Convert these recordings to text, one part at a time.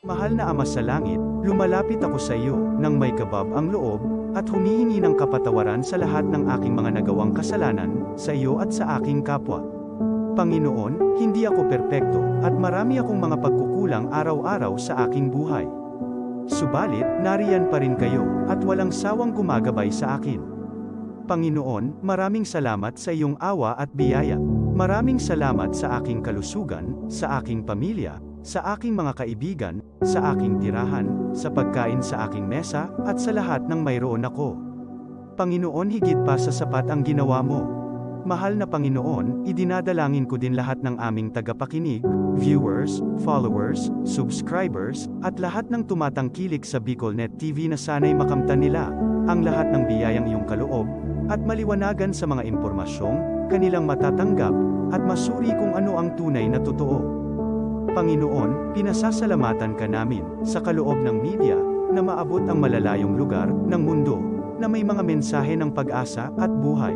Mahal na Ama sa langit, lumalapit ako sa iyo, nang may kabab ang loob, at humihingi ng kapatawaran sa lahat ng aking mga nagawang kasalanan, sa iyo at sa aking kapwa. Panginoon, hindi ako perpekto, at marami akong mga pagkukulang araw-araw sa aking buhay. Subalit, nariyan pa rin kayo, at walang sawang gumagabay sa akin. Panginoon, maraming salamat sa iyong awa at biyaya. Maraming salamat sa aking kalusugan, sa aking pamilya, sa aking mga kaibigan, sa aking tirahan, sa pagkain sa aking mesa, at sa lahat ng mayroon ako. Panginoon, higit pa sa sapat ang ginawa mo. Mahal na Panginoon, idinadalangin ko din lahat ng aming tagapakinig, viewers, followers, subscribers, at lahat ng tumatangkilik sa BicolNet TV na sana'y makamtan nila ang lahat ng biyayang iyong kaloob, at maliwanagan sa mga impormasyong kanilang matatanggap, at masuri kung ano ang tunay na totoo. Panginoon, pinasasalamatan ka namin, sa kaloob ng media, na maabot ang malalayong lugar, ng mundo, na may mga mensahe ng pag-asa, at buhay.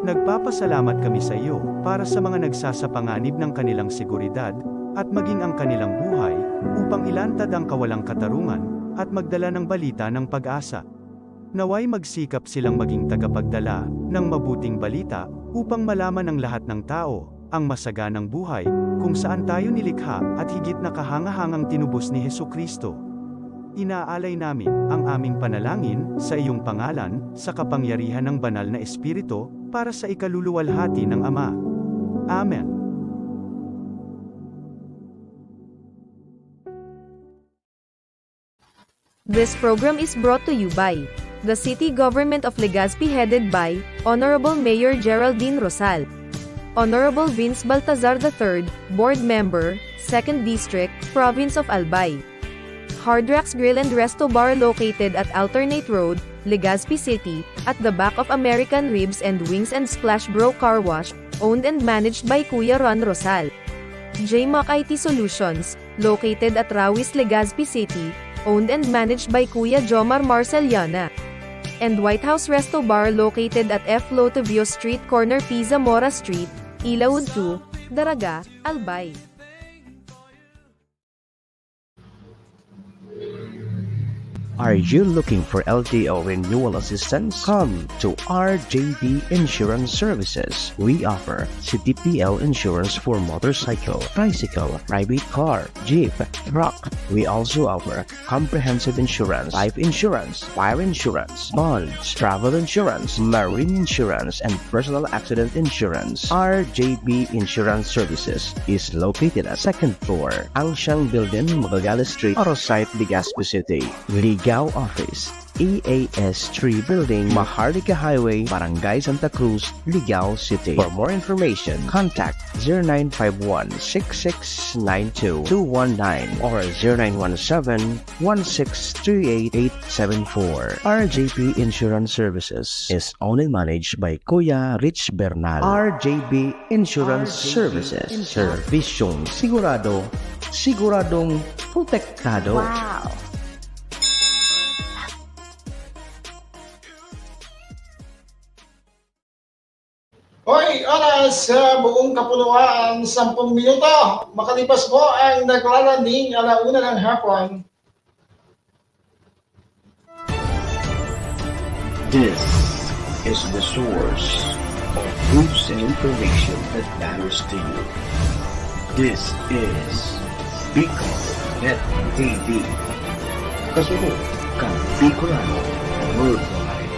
Nagpapasalamat kami sa iyo, para sa mga nagsasapanganib ng kanilang seguridad, at maging ang kanilang buhay, upang ilantad ang kawalang katarungan, at magdala ng balita ng pag-asa. Naway magsikap silang maging tagapagdala, ng mabuting balita, upang malaman ng lahat ng tao, ang masaganang buhay, kung saan tayo nilikha, at higit na kahangahangang tinubos ni Hesukristo. Inaalay namin, ang aming panalangin, sa iyong pangalan, sa kapangyarihan ng banal na Espiritu, para sa ikaluluwalhati ng Ama. Amen. This program is brought to you by the City Government of Legazpi, headed by Honorable Mayor Geraldine Rosal, Honorable Vince Baltazar III, Board Member, 2nd District, Province of Albay. Hard Rocks Grill and Resto Bar located at Alternate Road, Legazpi City, at the back of American Ribs and Wings and Splash Bro Car Wash, owned and managed by Kuya Ron Rosal. JMac IT Solutions, located at Rawis, Legazpi City, owned and managed by Kuya Jomar Marceliana. And White House Resto Bar located at F. Lotavio Street corner Pisa Mora Street, Ilaud 2, Daraga, Albay. Are you looking for LTO renewal assistance? Come to RJB Insurance Services. We offer CTPL insurance for motorcycle, tricycle, private car, jeep, truck. We also offer comprehensive insurance, life insurance, fire insurance, bonds, travel insurance, marine insurance, and personal accident insurance. RJB Insurance Services is located at 2nd floor, Angsiang Building, Magallanes Street, Orosite, Legazpi City. Ligao Office, EAS 3 Building, Maharlika Highway, Barangay Santa Cruz, Ligao City. For more information, contact 0951-6692-219 or 0917-1638874. RJP Insurance Services is owned and managed by Kuya Rich Bernal. RJB Insurance Services. Servisyong sigurado, siguradong protektado. Wow! Hoy, oras sa buong kapuluan, 10 minuto. Makalipas po ang naglalanding 1:00 ng hapon. This is the source of news and information that matters to you. This is BicolNet TV. Kasunod kang Bicolano Worldwide.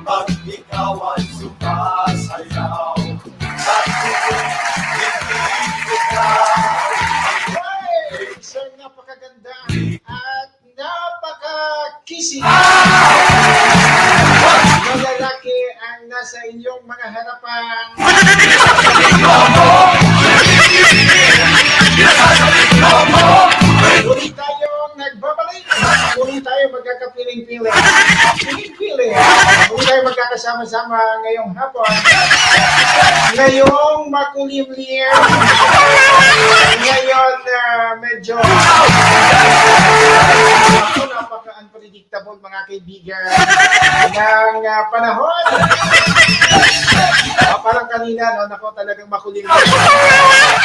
pag ikaw ay sumasayaw. Sa tuwing ka. Hey! So, napakaganda at napaka-kissing na lalaki ang nasa inyong mga harapan. Muli tayong nagbabalik. Muli tayo magkakapiling-piling. Piling-piling. Muli tayo magkakasama-sama ngayong hapon. Ngayong makulimlim. Ngayon medyo napaka-unpredictable mga kaibigan ng panahon. Parang kanina, no, nako talagang makulimlim.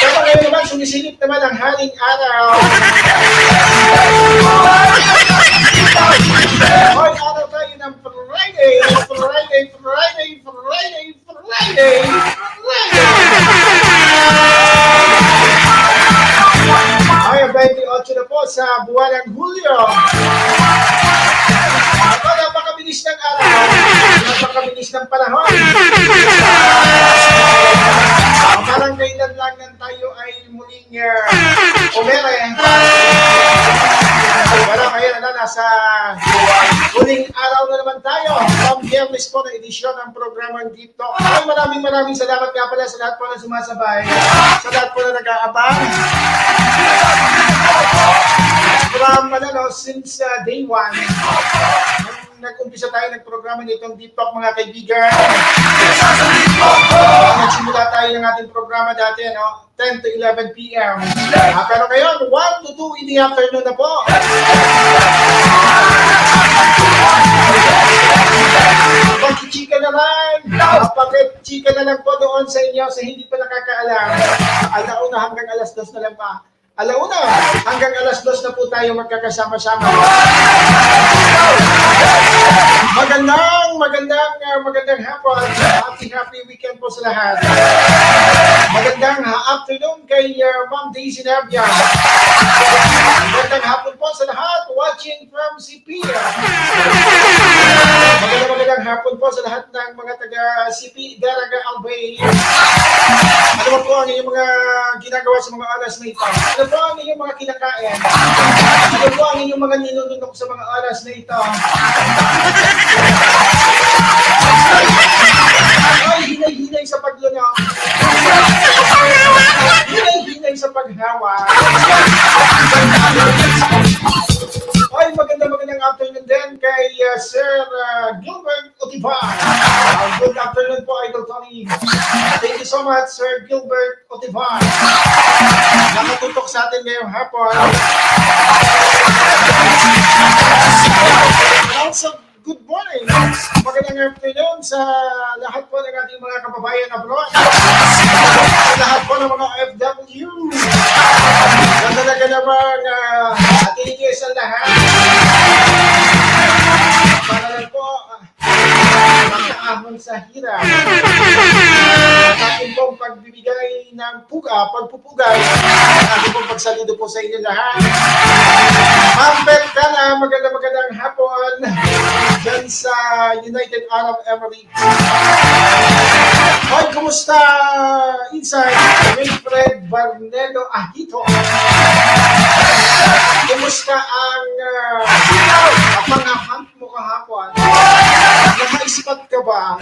Pero ngayon naman, sumisilip naman ang haling araw. Hoy, araw tayo ng Friday. Ay, 28 na po sa buwan ng Hulyo. Ako, napakabilis ng araw. Napakabilis ng panahon. Parang kailan lang nang tayo ay muling umere. Pero ngayon na nasa huling araw na naman tayo. From Biyernes po na edisyon ng programang Deep Talk. Ay, maraming salamat nga pala sa lahat po na sumasabay. Sa lahat po na nag-aabang. From since day one, nag-umpisa tayo ng programa nitong Deep Talk mga kaibigan. Nagsimula tayo ng ating programa dati, 10 to 11 p.m. Pero ngayon, 1 to 2 in the afternoon na po. Pag-chika naman, pag-chika na lang po doon sa inyo sa hindi pa nakakaalam. Alauna hanggang alas 2 na lang pa. Alauna hanggang alas 2 na po tayo magkakasama-sama. Magandang hapon. Happy weekend po sa lahat. Magandang afternoon kay Ma'am Daisy Navia. Magandang hapon po sa lahat watching from CP. Magandang hapon po sa lahat ng mga taga CP Daraga Albay. Ano po ang inyong mga ginagawa sa mga oras na ito? Ano po ang inyong mga kinakain? Ano po ang inyong mga ninununok sa mga oras na ito? Ay, hinay-hinay sa paglunok. Hinay-hinay sa paghawa. Ay, magandang afternoon din kay Sir Gilbert Otivar. Good afternoon po, Idol Tony. Thank you so much, Sir Gilbert Otivar. Nakatutok sa atin ngayong hapon. Also, good morning. Magandang afternoon sa lahat po ng ating mga kababayan abroad. Sa lahat po ng mga FW. Talaga namang atinigis ang lahat. Para lang po magkaahon sa hirap. Ating pong pagbibigay ng pagpupugay. Ating pong pagsaludo po sa inyo lahat. Ma'am Beth Kana, magandang hapon dyan sa United Arab Emirates. Hoy, kumusta inside? Wilfred Barnedo Ahito. Kumusta ang pangahant mo kahapon? Nakaisipat ka ba?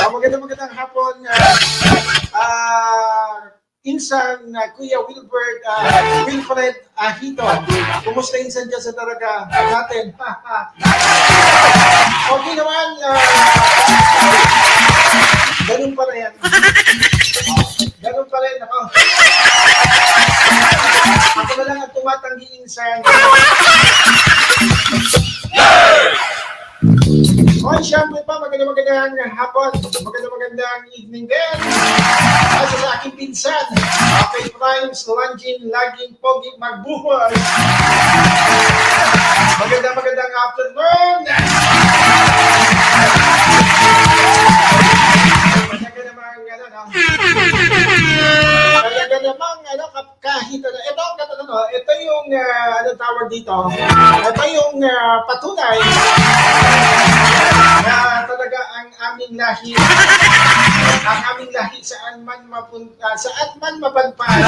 Magandang hapon. Insan Kuya Wilfred Ahito. Kumusta insan dyan sa Daraga natin? Okay naman. Ganun pa rin. Ganun pa rin ako. Ako na lang ang tumatanggi insan. Okay, syempre pa, magandang hapon. Magandang evening din. Asa sa aking pinsan, kay Primes Langin Laging Pogi Magbuhos. Magandang afternoon. Talaga namang kahit ito yung tawag dito. Ito yung patunay na talaga ang aming lahi saan man mapunta, saan man mapadpad.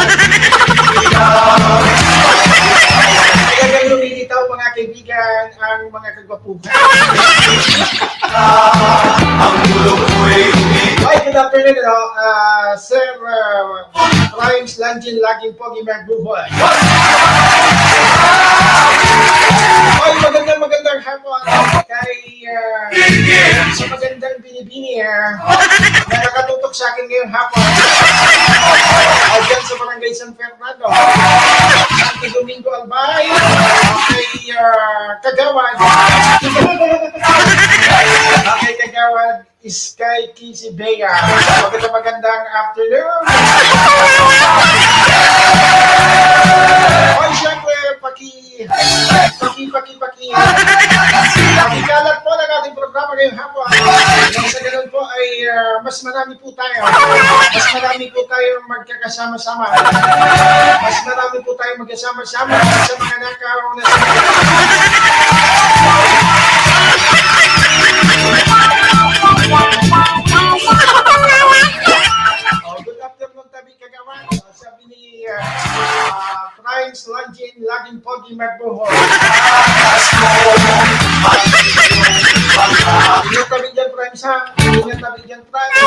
Talagang lumilitaw mga kaibigan ang mga kagwapuhan. Ang ulo ko'y Hi, good afternoon, Sir Primes Langin, laging pogi magbuhay. Ay, magandang hapon kay sa magandang binibini na nakatutok sa akin ngayong hapon. Ay, dyan sa Barangay San Fernando. Santi Domingo Albay, kay Kagawad. Okay, Kagawad is kay Kisi Bea. Magandang afternoon. Ay, syempre, pakikalat po ng ating programa ngayong hapon. Nang sa ganun po ay mas marami po tayo. Mas marami po tayong magkakasama-sama. Mas marami po tayong magkasama-sama sa mga nakauna sa good afternoon, Tabi Kagawan. Sabi ni Primes Langin, laging pogi magbuhol. Ingat tabi dyan, Primes, ha? Ingat tabi dyan, Primes.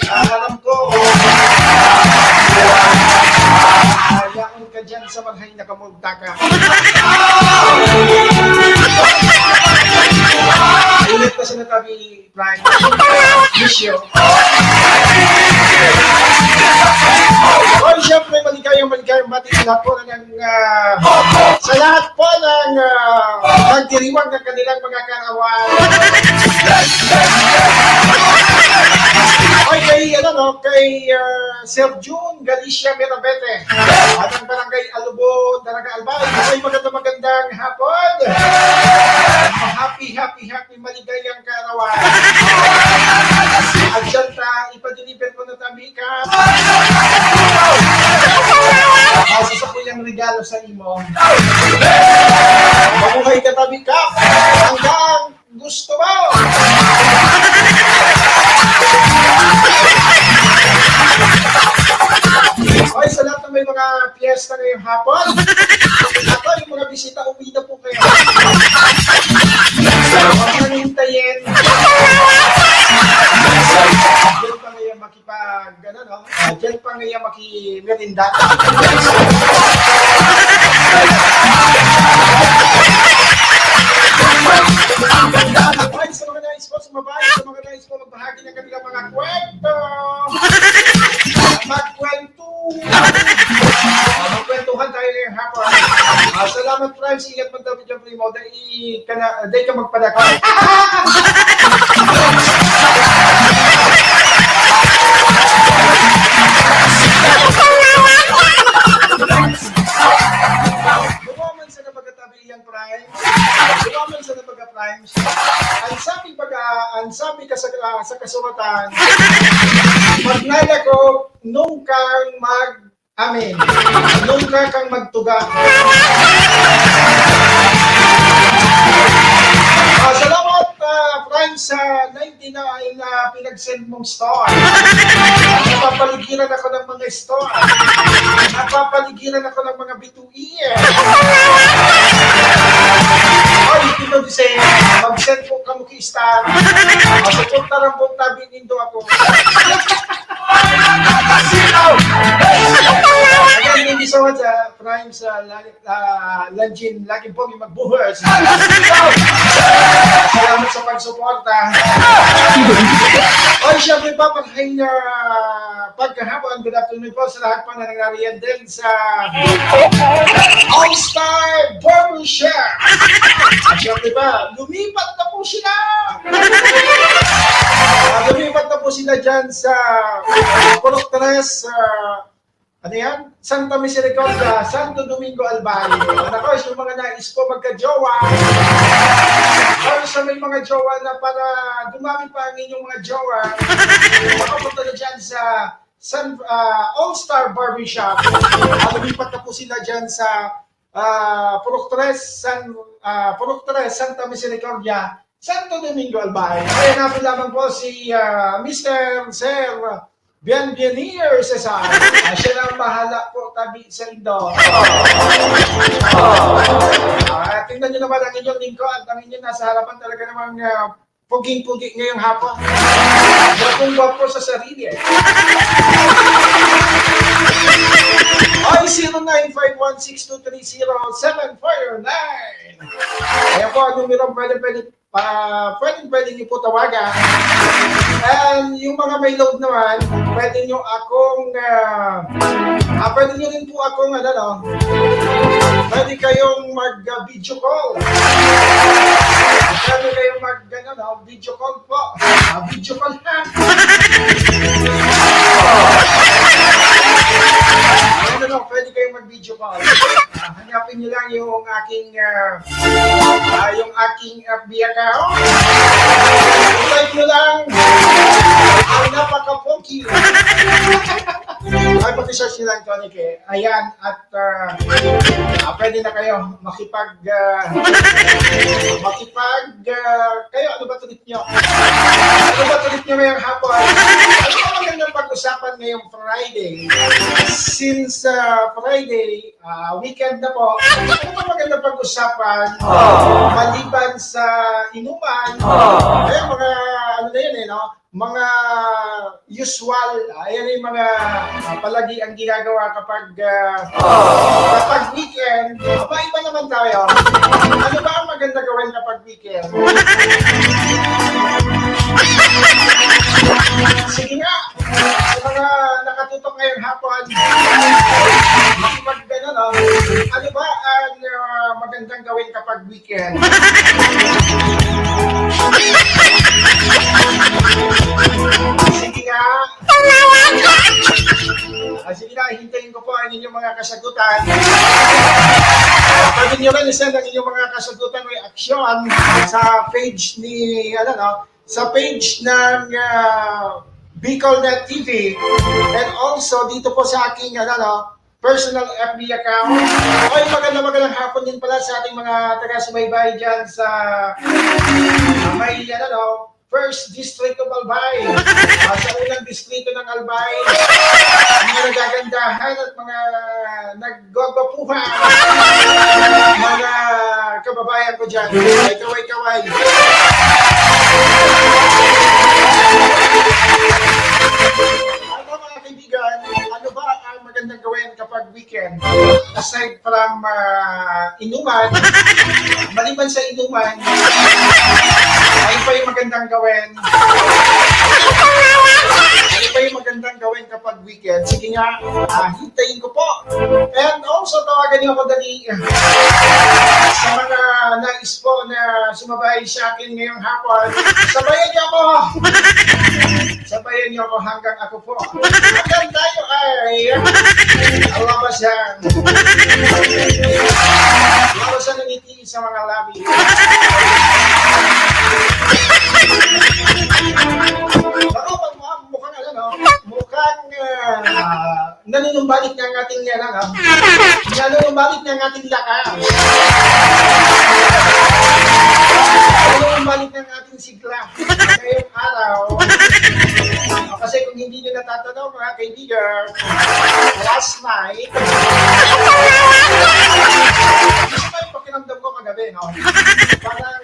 Alam ko, yaon ka dyan sa marhay na kamulta ka. Ingat ka sa natabi, Primes. Miss you. Oh, siyempre, maligayang matitilap po ng sa lahat po ng magdiriwang ng kanilang mga karawan. Oy, kay Sir June Galicia Mirabete at ang Barangay Alubon, Daraga Albay. Ay, magandang hapon. Happy, maligayang karawan. At dyan ipadeliver ko na tabi ka. Sa kuyang regalo sa imo. Mabuhay ka tabi ka. Hanggang gusto mo. Okay, sa lahat ng may mga piyesta ngayong hapon. Ako, yung mga bisita, uwi na po kayo. Huwag nang hintayin. Diyan pa ngayon diyan pa ngayon makimerinda. Ay, sa mga nais po, sumabay, sa mga nais po, magbahagi ng kanilang mga kwento. Magkwentuhan tayo ngayong hapon. Salamat, Primes. Ingat mo tabi dyan, Primo. Dahil ka magpadakal. Bumaman sa napagkatabi yan, Primes. Bumaman sa napagka-Primes. Ang sabi ka sa kasulatan, magnanako nung kang mag-amin, nung kang magtuga. Salamat, Primes, sa 99 na pinag-send mong store. Napapaligiran ako ng mga store. Napapaligiran ako ng mga bituin. Ay, ito din mag-send po ka mo ki-star. Masupunta lang po tabi nindo ako. Again, thank you so much, Primes Langin, laging po magbuhay. Salamat sa pagsuporta. Ay, syempre pa, pagkahapon, good afternoon po sa lahat pa na nangyarihan din sa All-Star Barbershop. Syempre pa, lumipat na po sila. Lumipat na po sila dyan sa Purok Tres, ano yan? Santa Misericordia, Santo Domingo Albay. Ako, yung mga nais po magka-jowa. Para sa may mga jowa na para dumami pa ang inyong mga jowa, makapunta na dyan sa All-Star Barbershop. Lumipat na po sila dyan sa Purok 3, Santa Misericordia, Santo Domingo, Albay. Ay, hanapin lamang po si Mr. Sir Bienvenier Cesar. Siya na ang bahala po tabi sa Indo. Tingnan nyo naman ang inyong lingkod. Ang inyong nasa harapan talaga namang puging-pugi ngayong hapon. Gwapong-gwapo sa sarili. Ay, 09516230-749. Ayan po, ang numero pwede niyo po tawagan. And yung mga may load naman, pwede niyo akong, pwede niyo rin po akong, pwede kayong mag-video call. Pwede kayong video call po. Video call ha. Pwede kayong mag-video call. Hanapin niyo lang yung aking FB account. Type nyo lang ang napaka-funky. Ay, pag-search nyo lang Tony K. Ayan, at pwede na kayo kayo, ano ba tulit nyo? Ano ba tulit nyo ngayong hapon? Ano ba magandang pag-usapan ngayong Friday? Since Friday, weekend na po, ano ba magandang pag-usapan maliban sa inuman? Ayan, mga, mga usual, ayan yung mga palagi ang ginagawa kapag weekend. Iba naman tayo. Ano ba ang maganda gawin kapag weekend? Sige nga, sa mga nakatutok ngayong hapon, ano ba ang magandang gawin kapag weekend? Sige nga. Sige na, hintayin ko po ang inyong mga kasagutan. Pwede nyo rin isend ang inyong mga kasagutan o aksyon sa page ni, sa page ng BicolNet TV and also dito po sa aking, personal FB account. Ay, magandang hapon din pala sa ating mga taga-subaybay dyan sa may, First District of Albay. Sa unang distrito ng Albay. Mga nagagandahan at mga naggwapuhan. Mga kababayan ko dyan. Ay, kaway-kaway. Ano mga kaibigan, ano ba ang magandang gawin kapag weekend? Aside from inuman, maliban sa inuman, ay pa yung magandang gawin. Ano pa yung magandang gawin kapag weekend? Sige nga, hintayin ko po. And also, tawagan niyo ako dali sa mga nais po na sumabay sa akin ngayong hapon. Sabayan niyo ako! Sabayan niyo ako hanggang ako po. Hanggang tayo ay alabasan. Alabasan ng ngiti sa mga labi. Mukhang nanunumbalik ng ating lakas. Nanunumbalik ng ating sigla ngayong araw. Kasi kung hindi nyo natatanaw mga kaibigan, last night, yung pakiramdam ko kagabi, parang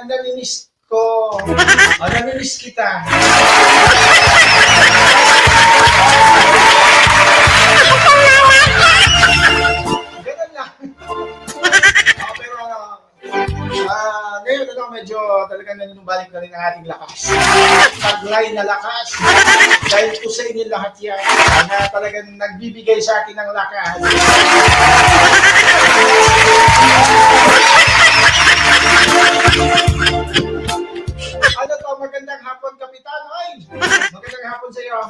naninis ko, naninis kita. Ganun lang. Pero ngayon medyo talagang nanunumbalik na rin ang ating lakas. Taglay na lakas. Dahil ko sa inyo lahat yan na talagang nagbibigay sa akin ng lakas. Ano to? Magandang hapon, Kapitan. Oy! Magandang hapon sa iyo.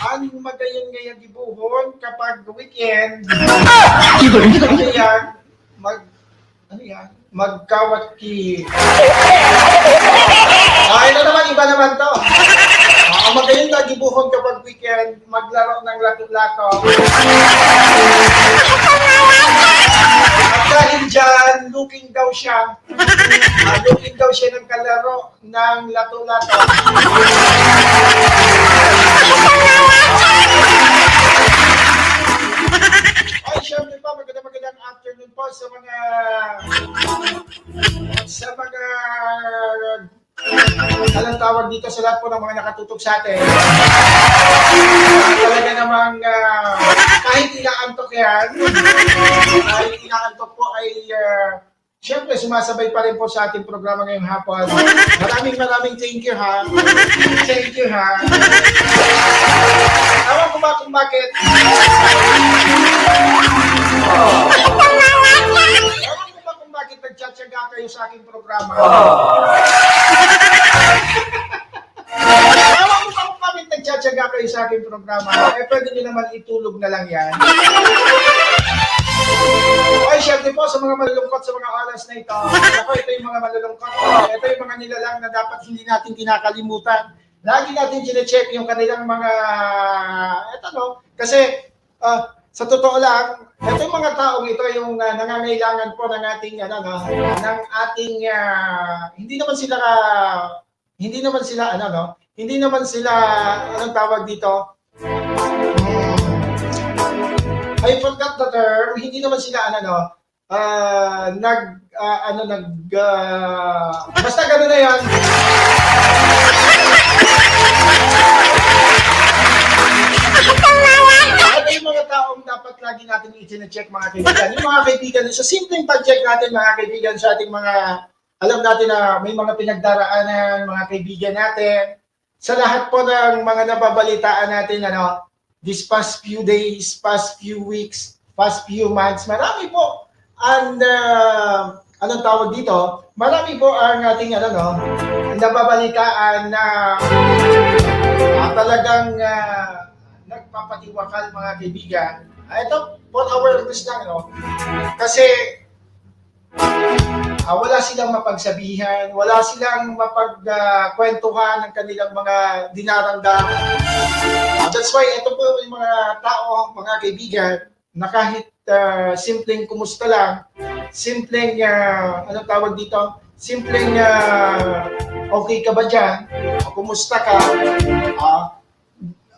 Ang magayon-ngayon gibuhon kapag weekend. Magkawat ki. Ay, naman, iba naman to. Ang magaling na gibuhon kapag weekend, maglaro ng lato-lato. At dahil dyan, looking daw siya ng kalaro ng lato-lato. Ay, syempre pa, magandang afternoon po sa mga anong tawag dito sa lahat po ng mga nakatutok sa atin. Talaga namang kahit inaantok yan, po ay siyempre sumasabay pa rin po sa ating programa ngayong hapon. Maraming thank you ha. Thank you ha. Ewan ko ba kung bakit. Ewan ko ba kung bakit nagtsatsaga kayo sa aking programa. Ewan ko ba kung bakit nagtsatsaga kayo sa aking programa. Pwede nyo naman itulog na lang yan. Okay, syempre po sa mga malulungkot sa mga oras na ito. Ako, ito yung mga malulungkot. Ito yung mga nilalang na dapat hindi natin kinakalimutan. Lagi natin chinecheck yung kanilang mga, kasi sa totoo lang, ito yung mga taong ito yung nangangailangan po ng ating, hindi naman sila, anong tawag dito? I forgot the term, hindi naman sila, basta gano'n na yan. Ito yung mga taong dapat lagi natin i-check mga kaibigan. Yung mga kaibigan, sa simpleng pag-check natin mga kaibigan sa ating mga, alam natin na may mga pinagdaraanan, mga kaibigan natin. Sa lahat po ng mga nababalitaan natin, these past few days, past few weeks, past few months, marami po ang, anong tawag dito, marami po ang ating, nababalitaan na talagang nagpapatiwakal mga kaibigan. Ito, for awareness lang, kasi wala silang mapagsabihan, wala silang mapagkwentuhan ng kanilang mga dinaramdam. That's why ito po yung mga tao, mga kaibigan, na kahit simpleng kumusta lang, simpleng, anong tawag dito? Simpleng, okay ka ba dyan? Kumusta ka?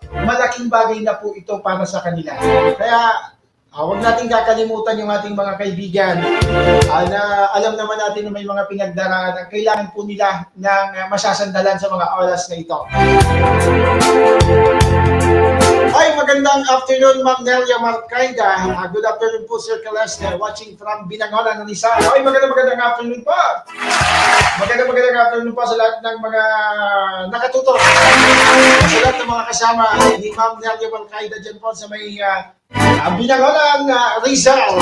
Malaking bagay na po ito para sa kanila. Kaya, huwag natin kakalimutan yung ating mga kaibigan na alam naman natin na may mga pinagdaraanan. Kailangan po nila ng masasandalan sa mga oras na ito. Ay, magandang afternoon, Ma'am Nelia Marcaida. Good afternoon po, Sir Calester, watching from Binangonan, Rizal. Ay, magandang afternoon po. Magandang afternoon po sa lahat ng mga nakatutok. Sa lahat ng mga kasama ni Ma'am Nelia Marcaida dyan po sa may Binangonan, Rizal.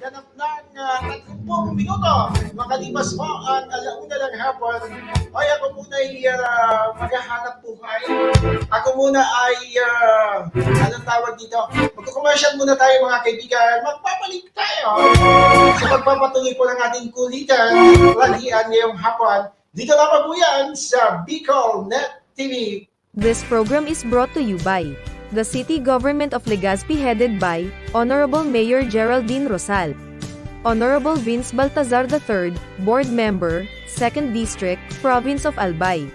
Ganap ng 30 minuto. Makalipas po ang alauna ng hapon. Ay ako muna ay maghahanap buhay. Ako muna ay, anong tawag dito? Magkukommercial muna tayo mga kaibigan. Magpapalik tayo sa pagpapatuloy po ng ating kulitan. Lagian ngayong hapon. Dito naman po yan sa Bicol Net TV. This program is brought to you by the City Government of Legazpi headed by Honorable Mayor Geraldine Rosal, Honorable Vince Baltazar III, Board Member, 2nd District, Province of Albay.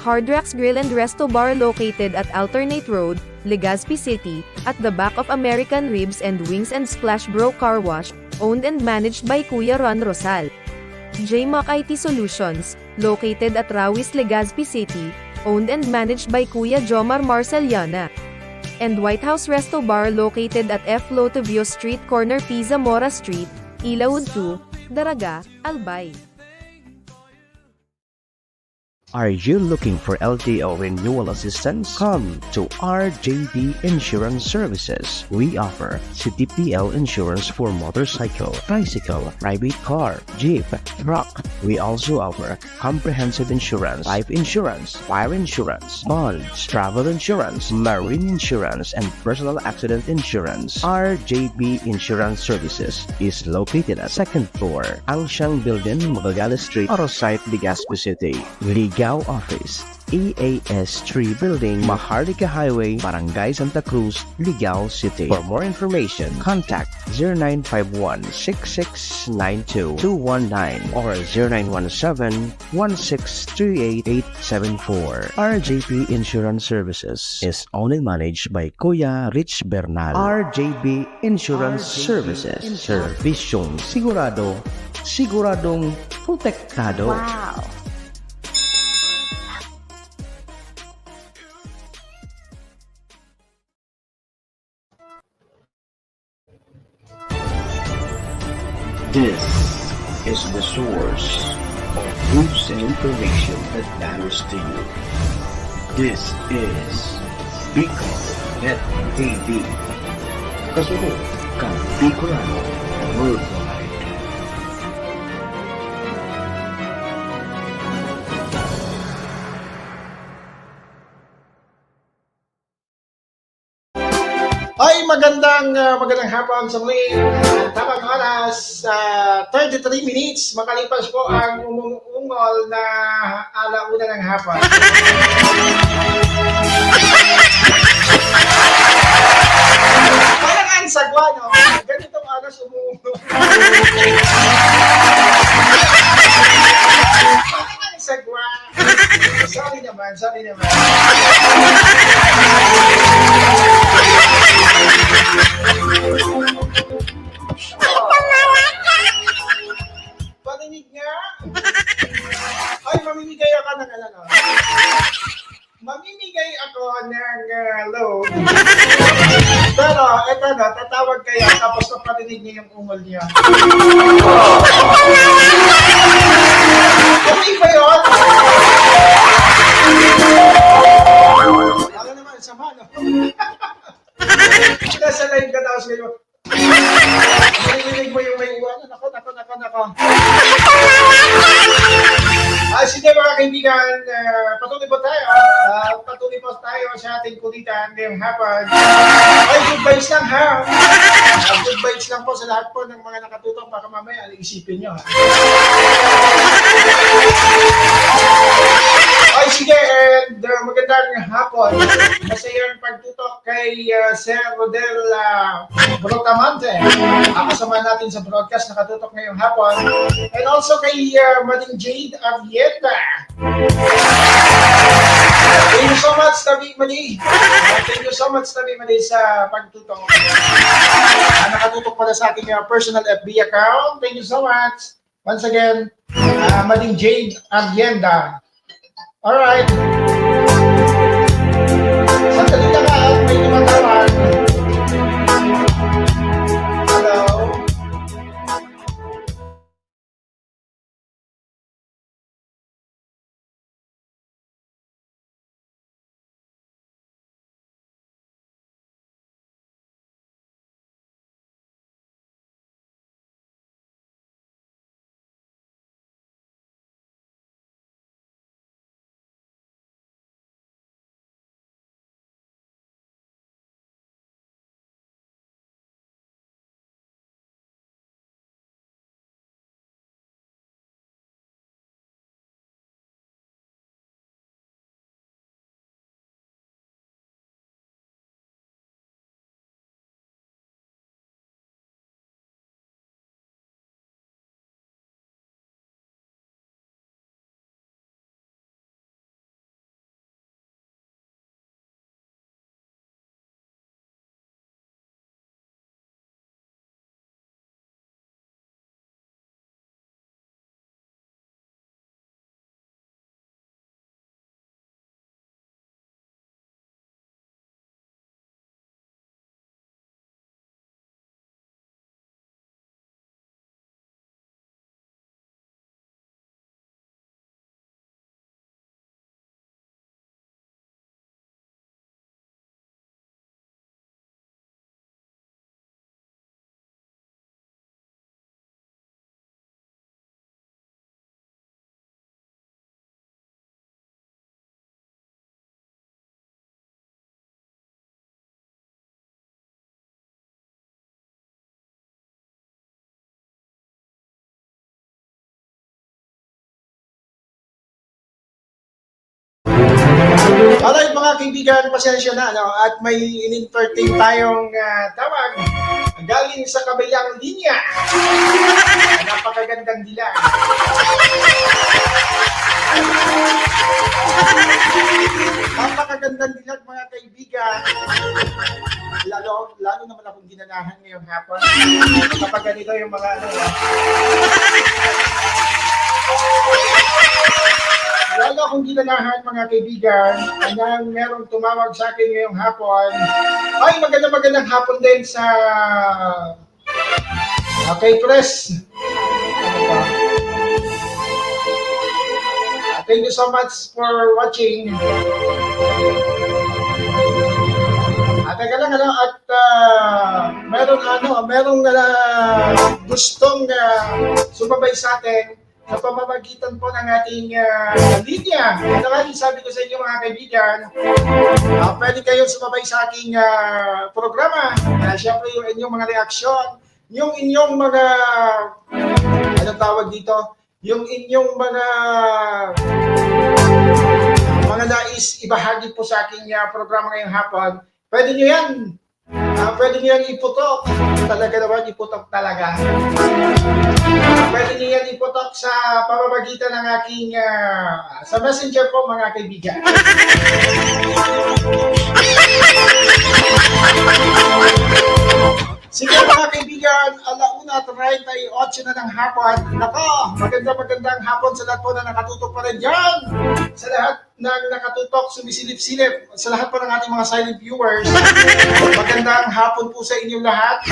Hard Rocks Grill and Resto Bar located at Alternate Road, Legazpi City, at the back of American Ribs and Wings and Splash Bro Car Wash, owned and managed by Kuya Ron Rosal. JMAC IT Solutions, located at Rawis, Legazpi City, owned and managed by Kuya Jomar Marceliana. And White House Resto Bar located at F. Lotavio Street Corner Pisa Mora Street, Ilaud 2, Daraga, Albay. Are you looking for LTO renewal assistance? Come to RJB Insurance Services. We offer CTPL insurance for motorcycle, bicycle, private car, jeep, truck, We also offer comprehensive insurance, life insurance, fire insurance, bonds, travel insurance, marine insurance, and personal accident insurance. RJB Insurance Services is located at 2nd floor, Angshang Building, Magallanes Street, Orosite, Legazpi City. Ligao Office, EAS 3 Building, Maharlika Highway, Barangay Santa Cruz, Ligao City. For more information, contact 0951-6692-219 or 0917-1638874. RJB Insurance Services is owned and managed by Kuya Rich Bernal. RJB Insurance Services. Servisyong sigurado, siguradong protektado. Wow! This is the source of news and information that matters to you. This is Bicol Net TV. Kasunod kang Bicolano Worldwide. Ay, magandang hapon sa muli. Tamang oras, 33 minutes. Makalipas po ang umungol na alauna ng hapon. Parang ang sagwa, no? Ganitong oras umungol. Parang ang sagwa. Sorry naman. Parinig nga. Ay, mamimigay ako ng ano. Mamimigay ako ng load. Pero, eto na, tatawag kayo tapos naparinig niya yung ungol niya. Okay ba yun? Ako naman, sama, no? Nasa live ka tapos ngayon. Narinig mo yung may iwan. Nako. Sige mga kaibigan, patuloy po tayo. Patuloy po tayo sa ating kulitan ngayong hapon. Ay, good vibes lang ha. Good vibes lang po sa lahat po ng mga nakatutok. Baka mamaya, isipin nyo ha. Ay, sige, and magandang hapon. Masayang pagtutok kay Sir Rodel Brotamante. Kasama natin sa broadcast, nakatutok ngayong hapon. And also kay Mading Jade Avieta. Thank you so much, Tabi Madi. Thank you so much, Tabi Madi, sa pagtutok. Nakatutok pala sa aking personal FB account. Thank you so much. Once again, Mading Jade Avienda. Alright. Sandali lang at may lumatawag. Alright mga kaibigan, pasensya na ano, at may in-entertain tayong tawag galing sa kabilang linya. Napakagandang dilag. Napakagandang dilag mga kaibigan. Lalo naman akong ginanahan ngayong hapon. Kapag ganito yung mga ano. Lalo akong ginanahan mga kaibigan, hanggang merong tumawag sa akin ngayong hapon. Ay, magandang hapon din sa kay Chris. Thank you so much for watching. Teka lang, ano, at merong gustong sumabay sa atin sa pamamagitan po ng ating linya. Ito nga yung sabi ko sa inyo mga kaibigan, pwede kayong sumabay sa aking programa. Siyempre yung inyong mga reaksyon, yung inyong mga, anong tawag dito? Yung inyong mga nais ibahagi po sa aking programa ngayong hapon, pwede nyo yan. Pwede nyo yan iputok. Talaga naman, iputok talaga. Pwede nyo yan iputok sa pamamagitan ng aking, sa messenger po mga kaibigan. Sige mga kaibigan, 1:38 na ng hapon. Nako, magandang hapon sa lahat po na nakatutok pa rin dyan. Sa lahat ng nakatutok, sumisilip-silip, sa lahat po ng ating mga silent viewers. Magandang hapon po sa inyong lahat.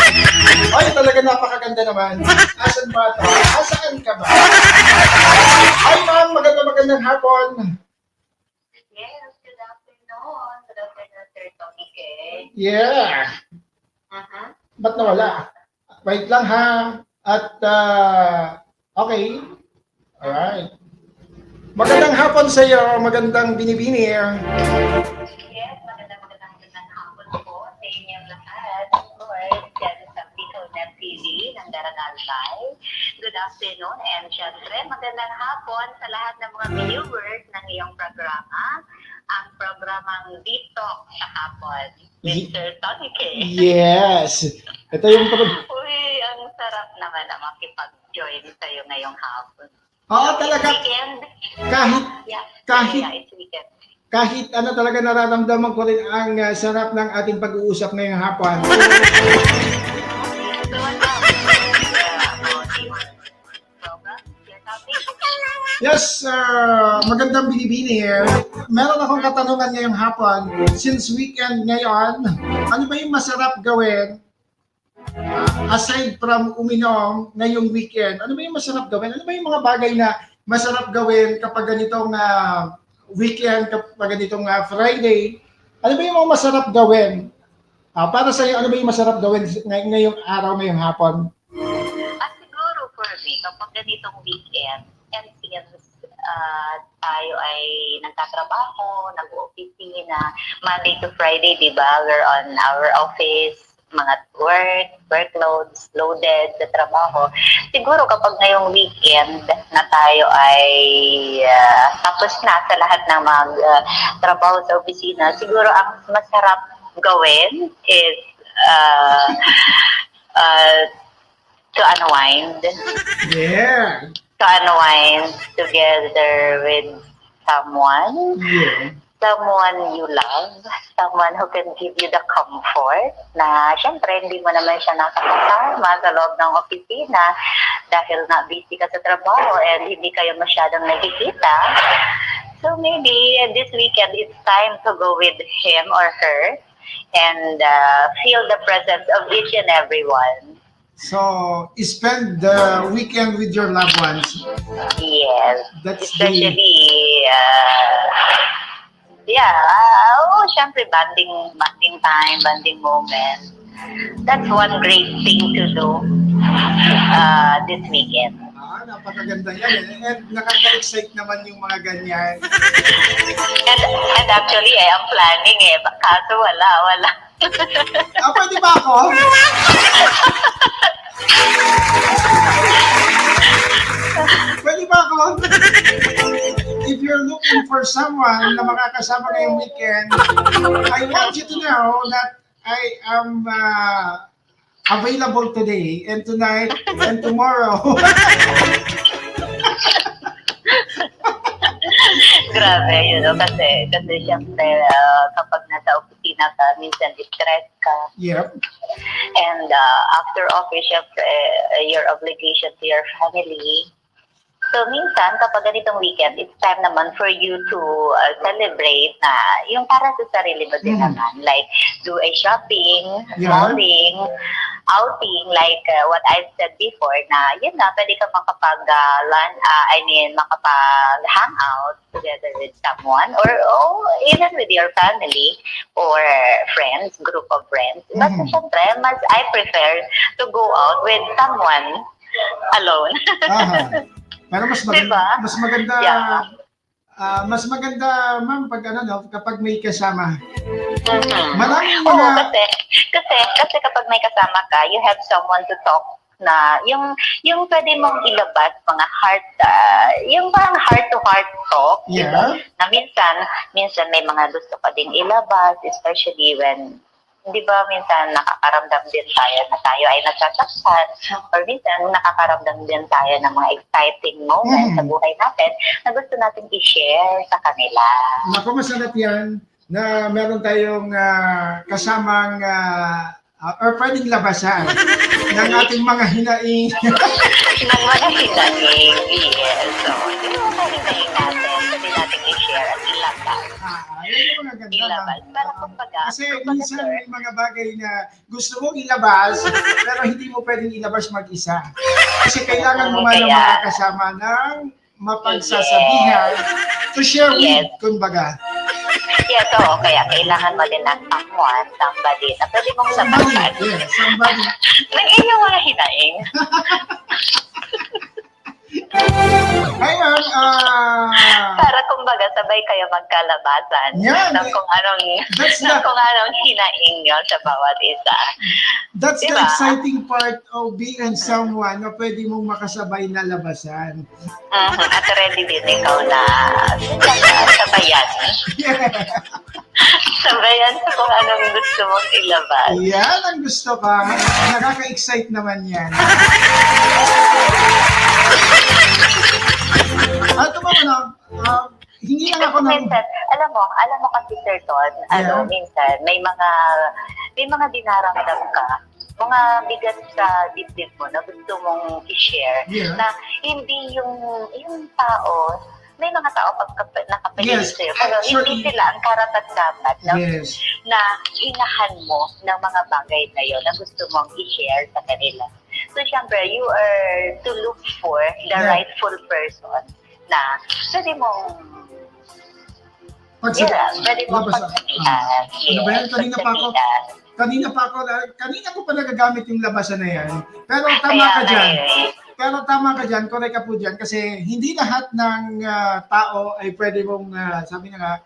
Ay, talaga napakaganda naman. Asan ba ito? Asaan ka ba? Ay ma'am, magandang hapon. Yes, good afternoon. Good afternoon, Sir Tony K. Yeah. Ba't nawala? Wait lang ha. At, okay. Alright. Magandang hapon sa iyo. Magandang binibini. Yes, magandang hapon po sa inyong lahat. Of course, yan sa Piconet TV ng Darangal Live. Good afternoon and syempre magandang hapon sa lahat ng mga viewers ng iyong programa. Ang programang Dito sa Hapon. Mr. Tony K. Yes. Ito yung Uy, ang sarap naman na makipag-join sa'yo ngayong hapon. Oo, talaga. Weekend. Kahit Yeah, it's weekend. kahit ano talaga nararamdaman ko rin ang sarap ng ating pag-uusap ngayong hapon. So, ano? Yes, magandang binibini. Meron akong katanungan ngayong hapon. Since weekend ngayon, ano ba yung masarap gawin aside from uminom ngayong weekend? Ano ba yung masarap gawin? Ano ba yung mga bagay na masarap gawin kapag ganitong weekend, kapag ganitong Friday? Ano ba yung mga masarap gawin? Para sa iyo, ano ba yung masarap gawin ngayong araw, ngayong hapon? Siguro for me, kapag ganitong weekend, and since tayo ay nagtatrabaho, nag-opisina, Monday to Friday, di ba? We're on our office, mga workloads, loaded sa trabaho. Siguro kapag ngayong weekend na tayo ay tapos na sa lahat ng trabaho sa opisina, siguro ang masarap gawin is to unwind. Yeah. To unwind together with someone. Yeah. Someone you love, someone who can give you the comfort na syempre hindi mo naman siya nakakasama sa loob ng opisina dahil na busy ka sa trabaho and hindi kayo masyadong nakikita. So maybe this weekend it's time to go with him or her and feel the presence of each and everyone. So, spend the weekend with your loved ones. Yes, That's especially syempre bonding time, bonding moment. That's one great thing to do this weekend. Napakaganda yan. And nakaka-excite naman yung mga ganyan. And actually, ang planning kaso wala. Pwede ba ako? Pwede ba ako? If you're looking for someone na makakasama ngayong weekend, I want you to know that I am available today and tonight and tomorrow. Grabe, kasi syempre, kapag nasa opisina ka, minsan stress ka. Yep. And after office, syempre, your obligation to your family. So, minsan, kapag ganitong weekend, it's time naman for you to celebrate na yung para sa sarili mo din naman. Like, do a shopping, malling, outing, like what I've said before, na yun na, pwede ka makapag-hang out together with someone or even with your family or friends, group of friends. But syempre, I prefer to go out with someone alone. Pero mas maganda, diba? mas maganda, ma'am, pag kapag may kasama. Maraming mga... kasi kapag may kasama ka, you have someone to talk na yung pwede mong ilabas mga yung parang heart-to-heart talk. Yeah. Na minsan may mga gusto ka ding ilabas, especially when di ba minsan nakakaramdam din tayo na tayo ay nasasaktan or minsan nakakaramdam din tayo ng mga exciting moments sa buhay natin na gusto natin i-share sa kanila. Naku, masarap yan na meron tayong kasamang or pwedeng labasan ng ating mga hinaing. Ng mga hinaing, yes. So, yung mga hinaing natin, pwede natin i-share at ilabas. Yan yung mga ganda. Ilabas. Para kumbaga, kasi minsan may mga bagay na gusto mong ilabas, pero hindi mo pwedeng ilabas mag-isa. Kasi kailangan mo man ng mga kasama ng mapagsasabihan to share with, kumbaga. Yes, oo. Kaya kailangan mo din ng someone, somebody na pwede mong sabahan. Yes, somebody. Ng inyong mga hinaing. Ngayon, para kumbaga sabay kayo magkalabasan ng kung anong hinaing nyo sa bawat isa. That's diba? The exciting part of being someone na pwede mong makasabay na labasan. At ready din ikaw na sabayan. Sabayan sa kung anong gusto mong ilabas. Yan ang gusto ka. Nakaka-excite naman yan. At hingi lang ako ng... Minsan, alam mo kasi Sir Ton, minsan, may mga dinaramdam ka, mga bigat sa dibdib mo na gusto mong i-share, na hindi yung tao, may mga tao nakapaligid sa'yo, pero hindi sila ang karapat-dapat na hingahan mo ng mga bagay na yun na gusto mong i-share sa kanila. So, syempre, you are to look for the rightful person na pwede mong pagsabihan. Ano ba yan? Kanina ko pa nagagamit yung labasan na yan. Pero tama ka dyan. Correct ka po dyan. Kasi hindi lahat ng tao ay pwede mong, sabi na nga,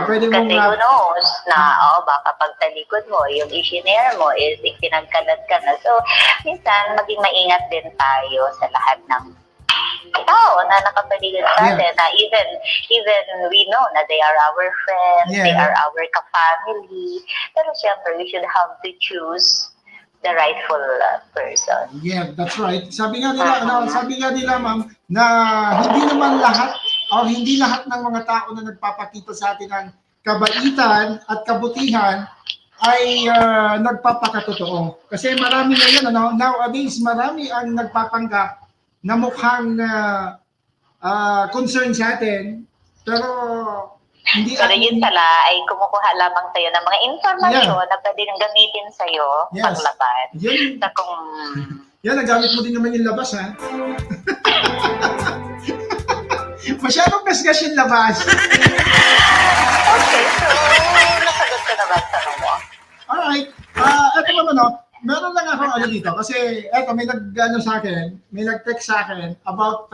pwede mong... Kasi who knows na, baka pagtalikod mo, yung i-share mo is ipinagkalat ka na. So, minsan, maging maingat din tayo sa lahat ng tao na nakapaligid sa atin, na even we know na they are our friends, they are our ka-family. Pero syempre, we should have to choose the rightful person. Yeah, that's right. Sabi nga nila, ma'am, na hindi lahat ng mga tao na nagpapakita sa atin ng kabaitan at kabutihan ay nagpapakatotoo. Kasi marami na yan, nowadays, marami ang nagpapanggap na mukhang concern sa atin, pero hindi. Pero yun pala ay kumukuha lamang sa'yo ng mga informasyon na pwede nang gamitin sa'yo paglaban. Yan, nagamit mo din naman yung labas, ha? Masyadong gasgas yung labas. Okay, so nasagot ka na ba sa tanong mo? Alright. Ito naman, meron lang ako dito kasi may nag-text sa akin about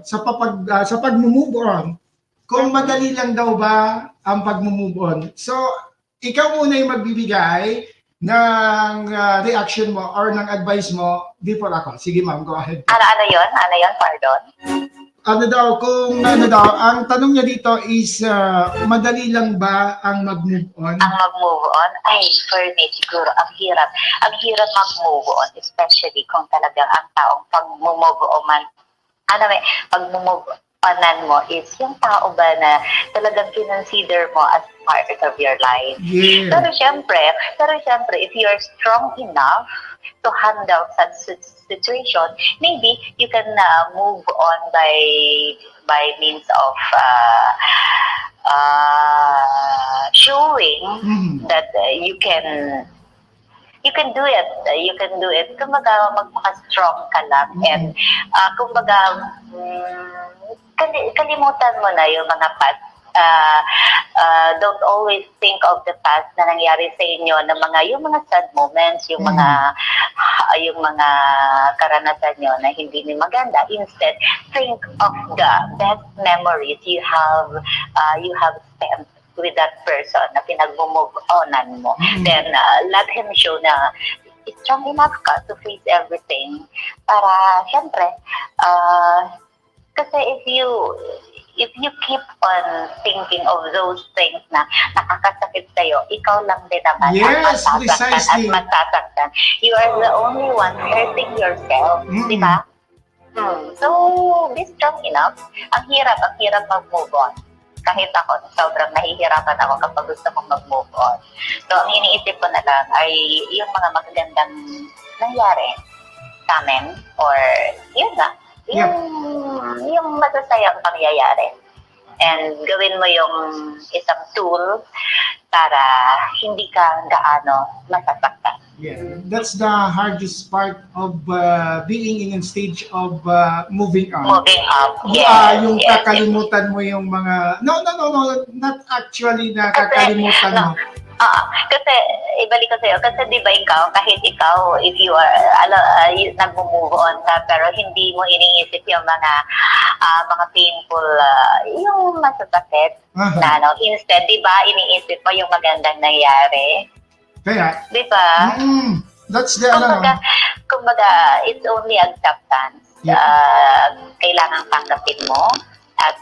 sa pag-move on. Kung madali lang daw ba ang pag-move on. So, ikaw muna yung magbibigay ng reaction mo or ng advice mo before ako. Sige ma'am, go ahead. Ano yun? Ano yun? Pardon? Ano daw, ang tanong niya dito is, madali lang ba ang mag-move on? Ang mag-move on? Ay, for me, siguro, ang hirap. Ang hirap mag-move on, especially kung talagang ang taong pag-move on, pag-move onan mo is yung tao ba na talagang kinonsider mo as part of your life. Yeah. Pero syempre, if you're strong enough to handle such situation, maybe you can move on by means of showing that you can do it. You can do it. Kumbaga, magpaka-strong ka lang. And kumbaga, kalimutan mo na yung mga past. Don't always think of the past na nangyari sa inyo na yung mga sad moments, yung mga karanasan nyo na hindi ni maganda. Instead, think of the best memories you have spent with that person na pinag-move onan mo. Then let him show na strong enough ka to face everything para syempre kasi if you keep on thinking of those things na nakakasakit sa'yo, ikaw lang din naman Yes, ang precisely. matasaktan. You are the only one hurting yourself, di ba? So, be strong enough. Ang hirap mag-move on. Kahit ako, sobrang nahihirapan ako kapag gusto kong mag-move on. So, ang iniisip ko na lang ay yung mga magagandang nangyari sa amin or yun na, yung masasayang pangyayari. And gawin mo yung isang tool para hindi ka gaano masasaktan. Yeah, that's the hardest part of being in a stage of moving on. Moving up. Yes, Yung yes, kakalimutan mo yung mga... No, not actually na kakalimutan mo. Kasi, ibalik ko sa'yo, kasi di ba kahit ikaw, if you are, nag-move on ka, pero hindi mo iniisip yung mga painful, yung masasakit, na instead, di ba, iniisip mo yung magandang nangyari? Kaya, Di ba? that's the... Kumbaga, it's only acceptance. Kailangan tanggapin mo, at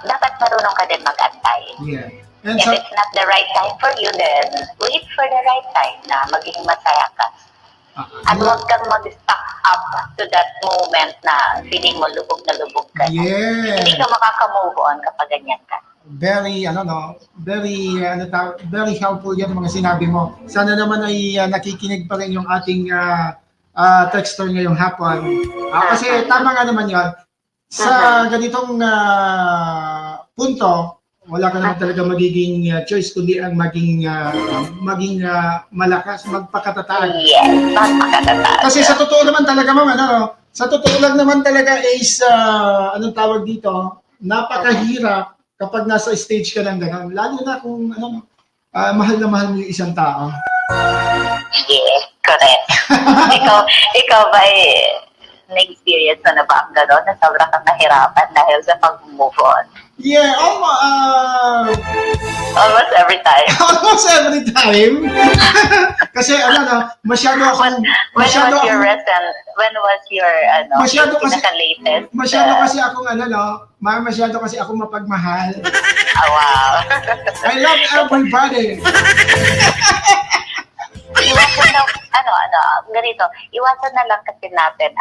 dapat marunong ka din mag-antay. Yeah. And If so, it's not the right time for you, then wait for the right time na maging masaya ka. At huwag kang mag-stuck up to that moment na feeling mo lubog na lubog ka. yeah. Hindi ka makaka-move on kapag ganyan ka. Very very helpful yan mga sinabi mo. Sana naman ay nakikinig pa rin yung ating texter ngayong hapon. Kasi tama nga naman yan. Sa ganitong punto, wala ka naman talaga magiging choice kundi ang maging malakas, magpakatatag. Yes, magpakatatag. Kasi sa totoo naman talaga, ma'am, sa totoo lang naman talaga is, anong tawag dito, napakahirap kapag nasa stage ka ng gano'n. Lalo na kung, mahal na mahal mo yung isang tao. Yes, correct. ikaw ba na-experience na ba ang gano'n na sobrang kang nahirapan dahil sa pag-move on? Yeah, Almost every time. almost every time. Kasi masyado akong When was your pinaka-latest? Masyado kasi akong mapagmahal. Wow. I love everybody. Iwasan na, ganito, iwasan na lang kasi natin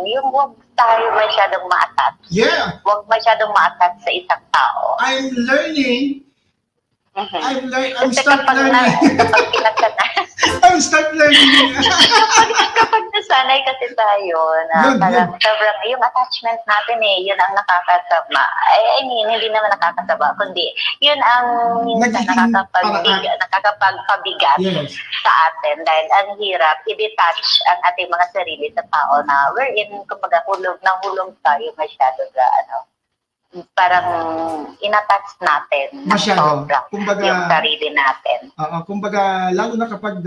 yung huwag tayo masyadong ma-attach. Yeah, Huwag masyadong ma-attach sa isang tao. I'm learning. I'm Kasi start kapag learning. I'm start learning. kapag nasanay kasi tayo na Yun. parang sobrang yung attachment natin yun ang nakakasama. I mean, hindi naman nakakasama, kundi yun ang minsan Nagiging nakakapagpabigat Yes. sa atin dahil ang hirap i-detach ang ating mga sarili sa tao na wherein kumbaga hulog tayo masyado sa parang in-attach natin ng Masyado. sobra Kumbaga, yung sarili natin. kumbaga, lalo na kapag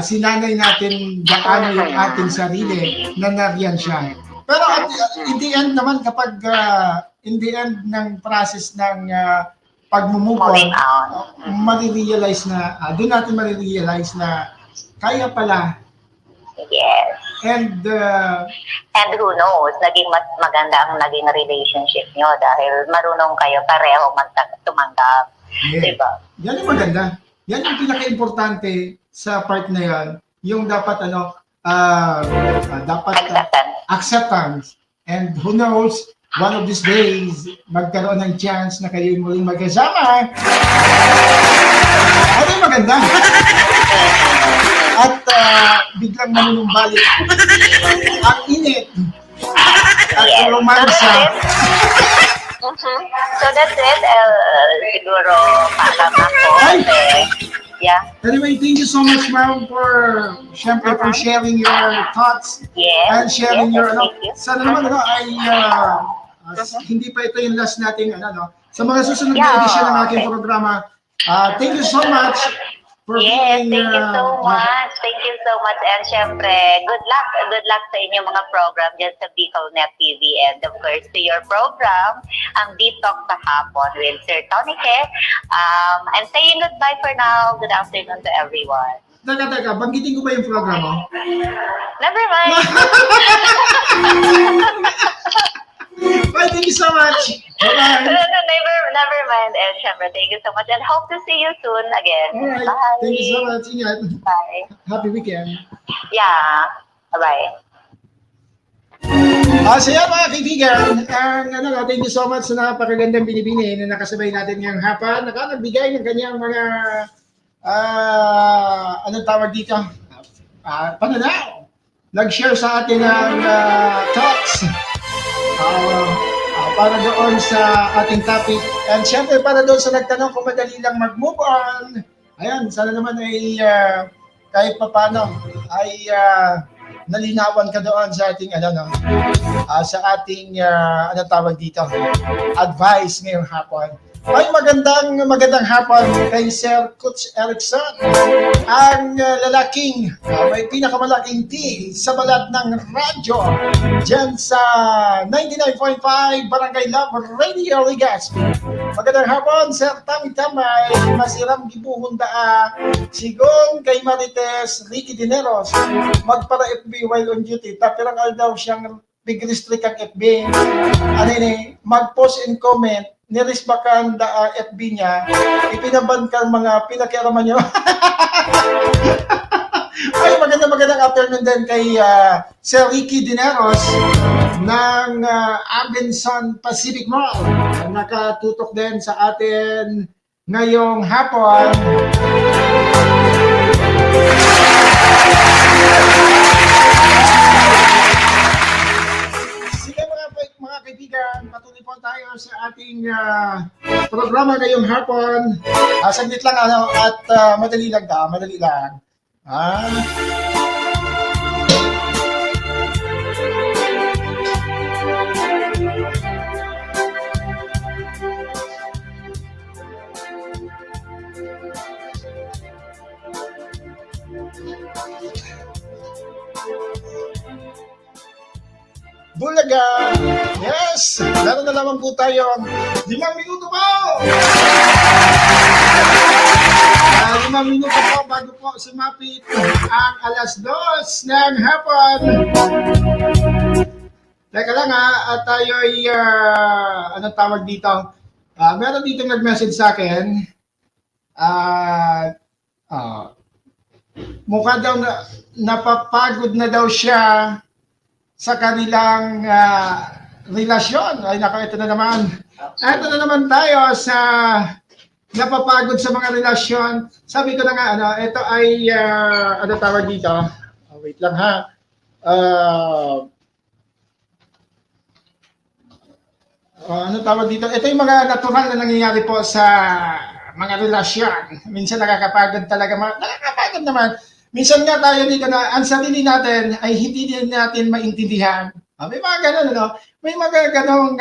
sinanay natin gaano yung ating sarili na nariyan siya. Pero in the end naman, kapag in the end ng process ng pag-move Moving on, on. marirealize na, doon natin marirealize na kaya pala. Yes. And And who knows, naging mas maganda ang naging relationship nyo dahil marunong kayo pareho tumanggap. yeah, Diba? yan yung maganda. Yan yung pinaka-importante sa part na yan. Yung dapat dapat Acceptance. acceptance. And who knows, one of these days, magkaroon ng chance na kayo muling magkasama. Ano yung maganda? At biglang manunumbalik ang init at Yes. romansa. So that's it. Siguro, pagama ko. Ay! Yeah. Anyway, thank you so much, ma'am, for syempre for sharing your thoughts Yes. and sharing Yes, your thank you. sana naman ay hindi pa ito yung last nating sa mga susunod na Yeah, edisyon ng ating okay. programa. Thank you so much for Yes, being thank you so much. Thank you so much. And syempre, good luck sa inyong mga program dyan sa BicolNet TV. And of course, to your program, ang Deep Talk sa Hapon with Sir Tony Ke. I'm saying goodbye for now. Good afternoon to everyone. Teka, banggitin ko ba yung program mo? Never mind. Bye, thank you so much. Bye-bye. Never mind. And syempre, thank you so much. And hope to see you soon again. Alright, Bye. thank you so much. Ingat. Bye. Happy weekend. Yeah. Bye. So yan mga kaibigan, thank you so much sa napakagandang binibini na nakasabay natin ngayong hapon. Nagbigay ng kanyang mga, anong tawag dito? Pananaw. Nag-share sa atin ng thoughts para doon sa ating topic. And syempre para doon sa nagtanong kung madali lang mag-move on. Ayan, sana naman ay kahit papano ay nalinawan ka doon sa ating sa ating ano tawag dito, advice ngayong hapon. Ay magandang hapon kay Sir Coach Erickson, ang lalaking may pinakamalaking T sa balat ng radyo dyan sa 99.5 Barangay Love Radio Legazpi. Magandang hapon, Sir Tami Tamay, Masiram Gibuhunda, Sigong kay Marites, Ricky Dineros, magpara FB while on duty, tapirang daw siyang big restrict ang FB. Mag-post and comment, nirisbakan da FB niya, ipinaban ka mga pinakiaraman niyo. Ay, magandang afternoon din kay Sir Ricky Dineros ng Abenson Pacific Mall. Nakatutok din sa atin ngayong hapon. Sige mga kaibigan, patuloy po tayo sa ating programa ngayong hapon. Saglit lang at madali lang. Bulaga! Yes! Meron na naman po tayo 5 minuto po! 5 minuto po bago po sumapit ang alas 2 ng hapon. Teka lang at tayo ay anong tawag dito? Meron dito nag-message sa akin. Mukha daw napapagod na daw siya sa kanilang relasyon. Ay nako, ito na naman. Ito na naman tayo sa napapagod sa mga relasyon. Sabi ko na nga, ito ay, ano tawag dito? Wait lang ha. Ano tawag dito? Ito yung mga natural na nangyayari po sa mga relasyon. Minsan nakakapagod talaga. Nakakapagod naman. Minsan nga tayo dito na ang sarili natin ay hindi din natin maintindihan. May mga ganun, May mga ganong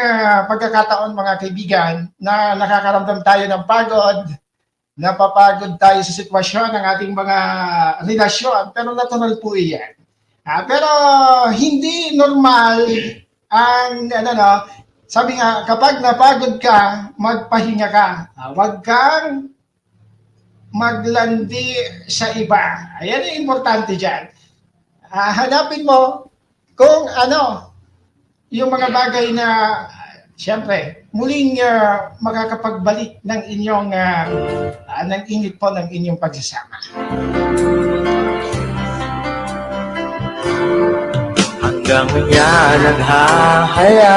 pagkakataon mga kaibigan na nakakaramdam tayo ng pagod, napapagod tayo sa sitwasyon ng ating mga relasyon, pero natural po iyan. Pero hindi normal ang Sabi nga, kapag napagod ka, magpahinga ka. Huwag kang maglandi sa iba. Ayan ang importante dyan. Hanapin mo kung ano, yung mga bagay na, siyempre, muling makakapagbalik ng inyong, ng init po ng inyong pagsasama. Hanggang niya naghahaya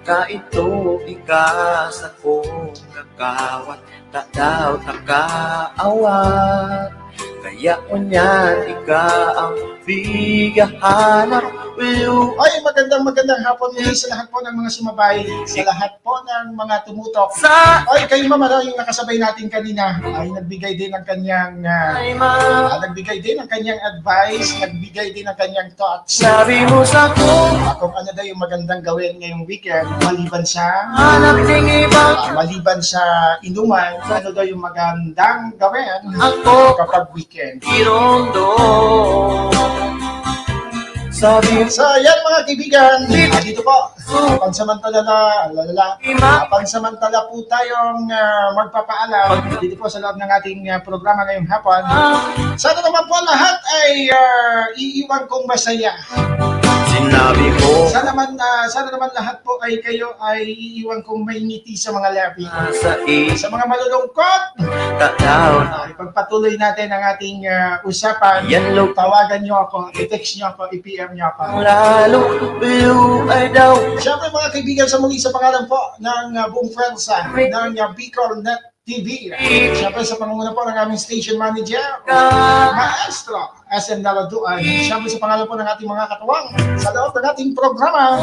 Kakaito ikas akong kakawat Tadaw takaawat Kaya unyan ika ang bigahanap Will Ay, magandang hapon muli sa lahat po ng mga sumabay, sa lahat po ng mga tumutok. sa Ay, kayo mama, yung nakasabay natin kanina, ay nagbigay din ng kanyang nagbigay din ng kanyang advice, nagbigay din ng kanyang thoughts. Sabi mo sa kung Kung ano daw yung magandang gawin ngayong weekend, maliban sa hanap ng ibang maliban sa inuman, ano daw yung magandang gawin Ako kapag weekend. irondo Sabi So, yan mga kaibigan, dito po, pansamantala po tayong magpapaalam dito po sa loob ng ating programa ngayong hapon. Sana naman po lahat ay iiwan kong masaya. Sinabi ko Sana naman lahat po ay kayo ay iiwan kong may ngiti sa mga labi. sa Sa mga malulungkot, ikataon ay pagpatuloy natin ang ating usapan. Yan lo Tawagan nyo ako, i-text nyo ako, i-PM nyo ako. lalo Will ay daw Siyempre mga kaibigan, sa muli sa pangalan po ng buong Frensa, ng Bicol Net TV. Siyempre sa pangunguna po ng aming station manager, Maestro SM Naladuan. Siyempre sa pangalan po ng ating mga katuwang sa loob ng ating programa.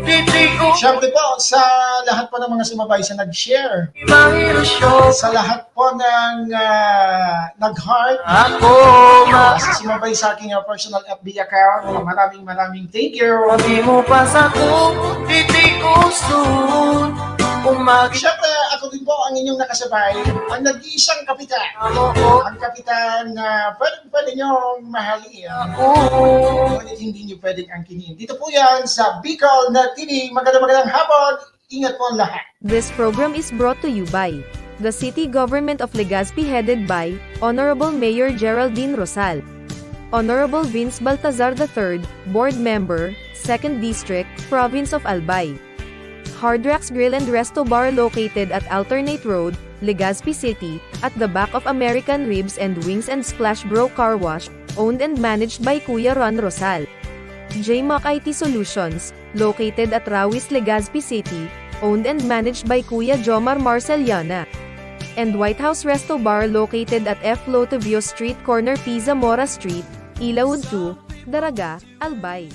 Titigo Siyempre po sa lahat po ng mga sumabay sa nag-share, Mahilusyo sa lahat po ng nag-heart, Ako sa sumabay sa aking personal FB account. Maraming thank you. Sabi mo pa sa kung titigo soon Siyempre, ako din po ang inyong nakasabay, ang nag-iisang kapitan. Ang kapitan na pwede niyong mahalin. Ngunit hindi niyo pwedeng angkinin. Dito po yan sa Bicol na TV. Magandang hapon. Ingat po ang lahat. This program is brought to you by the City Government of Legazpi headed by Honorable Mayor Geraldine Rosal, Honorable Vince Baltazar III, Board Member, 2nd District, Province of Albay. Hard Rocks Grill and Resto Bar located at Alternate Road, Legazpi City, at the back of American Ribs and Wings and Splash Bro Car Wash, owned and managed by Kuya Ron Rosal. JMAC IT Solutions, located at Rawis, Legazpi City, owned and managed by Kuya Jomar Marceliana. And White House Resto Bar located at F. Lotavio Street Corner Pisa Mora Street, Ilaud 2, Daraga, Albay.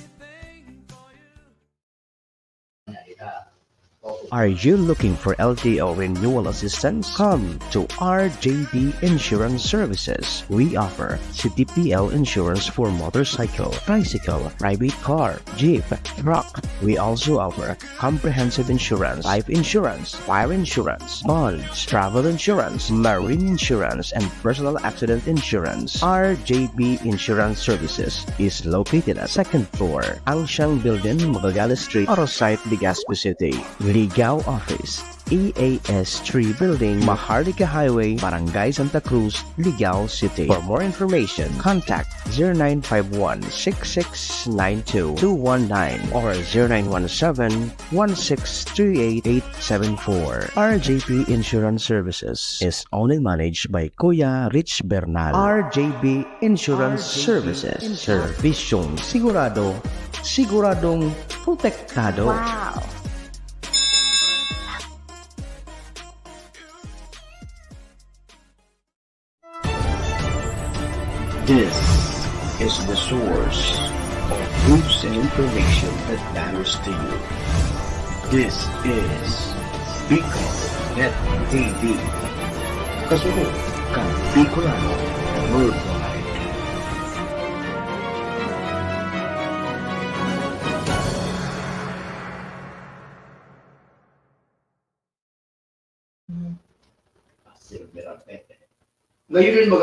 Are you looking for LTO renewal assistance? Come to RJB Insurance Services. We offer CTPL insurance for motorcycle, tricycle, private car, jeep, truck. We also offer comprehensive insurance, life insurance, fire insurance, bonds, travel insurance, marine insurance, and personal accident insurance. RJB Insurance Services is located at 2nd floor, Angsiang Building, Magallanes Street, Orosite, Legazpi City. Ligao Office, EAS 3 Building, Maharlika Highway, Barangay Santa Cruz, Ligao City. For more information, contact 0951-6692-219 or 0917-1638874. RJP Insurance Services is owned and managed by Kuya Rich Bernal. RJB Insurance Services. Servisyong siguradong protektado. Wow! This is the source of news and information that matters to you. This is Bicol Net TV. Kasunod kang Bicolano Worldwide. Ngayon rin